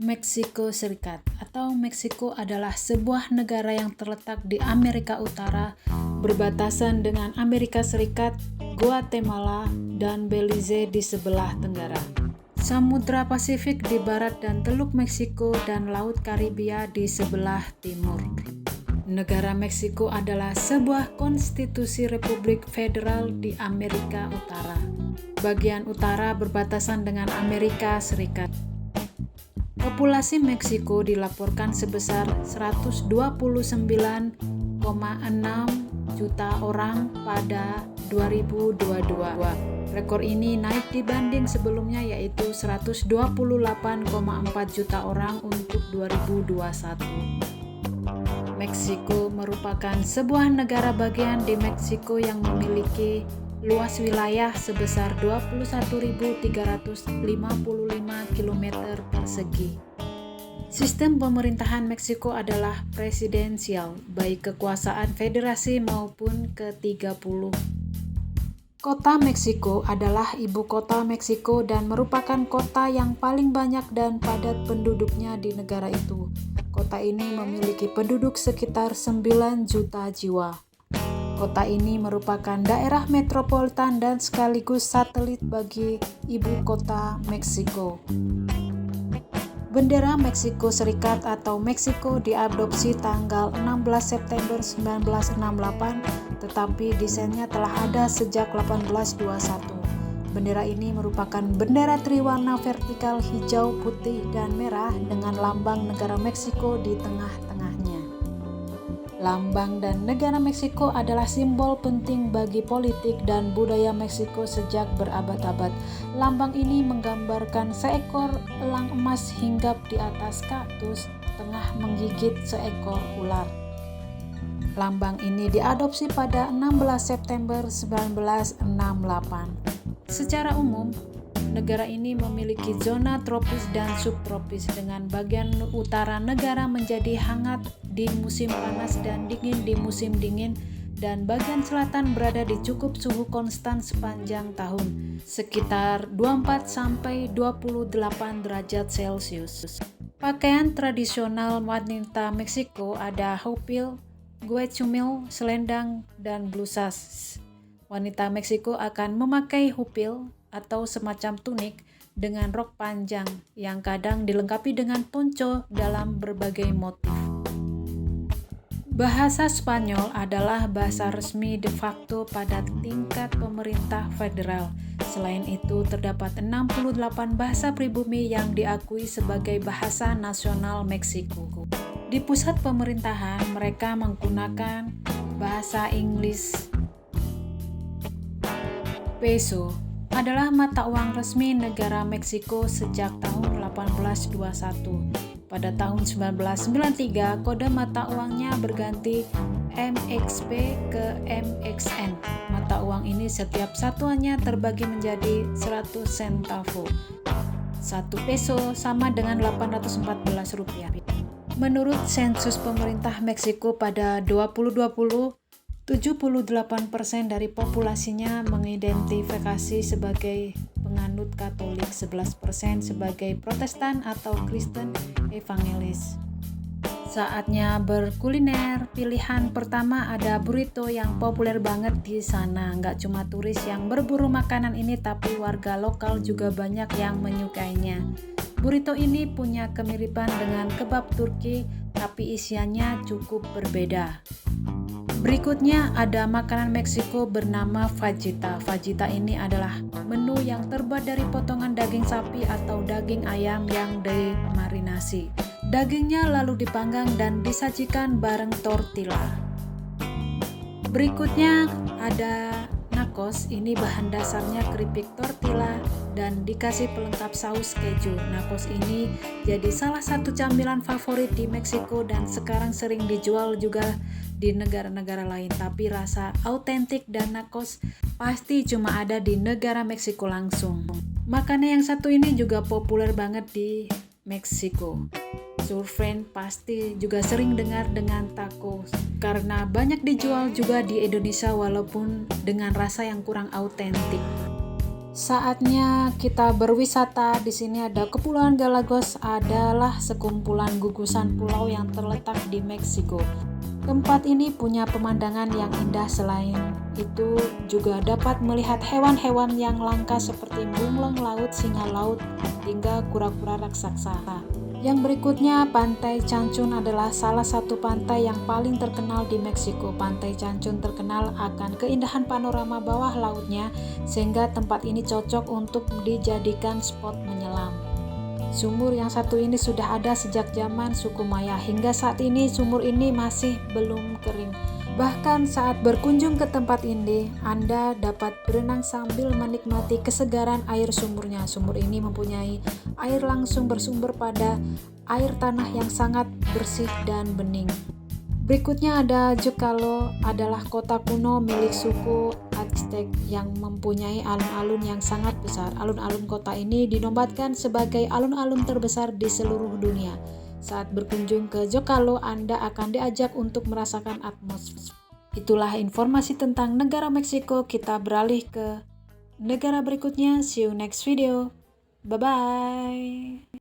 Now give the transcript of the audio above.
Meksiko Serikat atau Meksiko adalah sebuah negara yang terletak di Amerika Utara, berbatasan dengan Amerika Serikat, Guatemala, dan Belize di sebelah tenggara, Samudra Pasifik di barat dan Teluk Meksiko dan Laut Karibia di sebelah timur. Negara Meksiko adalah sebuah konstitusi Republik Federal di Amerika Utara. Bagian utara berbatasan dengan Amerika Serikat. Populasi Meksiko dilaporkan sebesar 129,6 juta orang pada 2022. Rekor ini naik dibanding sebelumnya yaitu 128,4 juta orang untuk 2021. Meksiko merupakan sebuah negara bagian di Meksiko yang memiliki luas wilayah sebesar 21.355 km persegi. Sistem pemerintahan Meksiko adalah presidensial, baik kekuasaan federasi maupun ke-30. Kota Meksiko adalah ibu kota Meksiko dan merupakan kota yang paling banyak dan padat penduduknya di negara itu. Kota ini memiliki penduduk sekitar 9 juta jiwa. Kota ini merupakan daerah metropolitan dan sekaligus satelit bagi ibu kota Meksiko. Bendera Meksiko Serikat atau Meksiko diadopsi tanggal 16 September 1968, tetapi desainnya telah ada sejak 1821. Bendera ini merupakan bendera triwarna vertikal hijau, putih, dan merah dengan lambang negara Meksiko di tengah-tengahnya. Lambang dan negara Meksiko adalah simbol penting bagi politik dan budaya Meksiko sejak berabad-abad. Lambang ini menggambarkan seekor elang emas hinggap di atas kaktus tengah menggigit seekor ular. Lambang ini diadopsi pada 16 September 1968. Secara umum, negara ini memiliki zona tropis dan subtropis dengan bagian utara negara menjadi hangat di musim panas dan dingin di musim dingin, dan bagian selatan berada di cukup suhu konstan sepanjang tahun, sekitar 24-28 derajat Celcius. Pakaian tradisional wanita Meksiko ada hupil, guecumil, selendang, dan blusas. Wanita Meksiko akan memakai hupil atau semacam tunik dengan rok panjang yang kadang dilengkapi dengan poncho dalam berbagai motif. Bahasa Spanyol adalah bahasa resmi de facto pada tingkat pemerintah federal. Selain itu, terdapat 68 bahasa pribumi yang diakui sebagai bahasa nasional Meksiko. Di pusat pemerintahan, mereka menggunakan bahasa Inggris. Peso adalah mata uang resmi negara Meksiko sejak tahun 1821. Pada tahun 1993, kode mata uangnya berganti MXP ke MXN. Mata uang ini setiap satuannya terbagi menjadi 100 centavo. 1 peso sama dengan 814 rupiah. Menurut sensus pemerintah Meksiko pada 2020, 78% dari populasinya mengidentifikasi sebagai penganut Katolik, 11% sebagai Protestan atau Kristen Evangelis. Saatnya berkuliner. Pilihan pertama ada burrito yang populer banget di sana. Nggak cuma turis yang berburu makanan ini, tapi warga lokal juga banyak yang menyukainya. Burrito ini punya kemiripan dengan kebab Turki, tapi isiannya cukup berbeda. Berikutnya ada makanan Meksiko bernama fajita. Fajita ini adalah menu yang terbuat dari potongan daging sapi atau daging ayam yang dimarinasi. Dagingnya lalu dipanggang dan disajikan bareng tortilla. Berikutnya ada nachos. Ini bahan dasarnya keripik tortilla dan dikasih pelengkap saus keju. Nachos ini jadi salah satu camilan favorit di Meksiko dan sekarang sering dijual juga di negara-negara lain, tapi rasa autentik dan nachos pasti cuma ada di negara Meksiko langsung. Makanan yang satu ini juga populer banget di Meksiko. Surfriend pasti juga sering dengar dengan tacos karena banyak dijual juga di Indonesia walaupun dengan rasa yang kurang autentik. Saatnya kita berwisata. Di sini ada Kepulauan Galapagos, adalah sekumpulan gugusan pulau yang terletak di Meksiko. Tempat ini punya pemandangan yang indah, selain itu juga dapat melihat hewan-hewan yang langka seperti bunglon laut, singa laut, hingga kura-kura raksasa. Yang berikutnya, Pantai Cancun adalah salah satu pantai yang paling terkenal di Meksiko. Pantai Cancun terkenal akan keindahan panorama bawah lautnya, sehingga tempat ini cocok untuk dijadikan spot menyelam. Sumur yang satu ini sudah ada sejak zaman suku Maya. Hingga saat ini sumur ini masih belum kering. Bahkan saat berkunjung ke tempat ini, Anda dapat berenang sambil menikmati kesegaran air sumurnya. Sumur ini mempunyai air langsung bersumber pada air tanah yang sangat bersih dan bening. Berikutnya ada Zócalo, adalah kota kuno milik suku Aztec yang mempunyai alun-alun yang sangat besar. Alun-alun kota ini dinobatkan sebagai alun-alun terbesar di seluruh dunia. Saat berkunjung ke Zócalo, Anda akan diajak untuk merasakan atmosfer. Itulah informasi tentang negara Meksiko. Kita beralih ke negara berikutnya. See you next video. Bye-bye.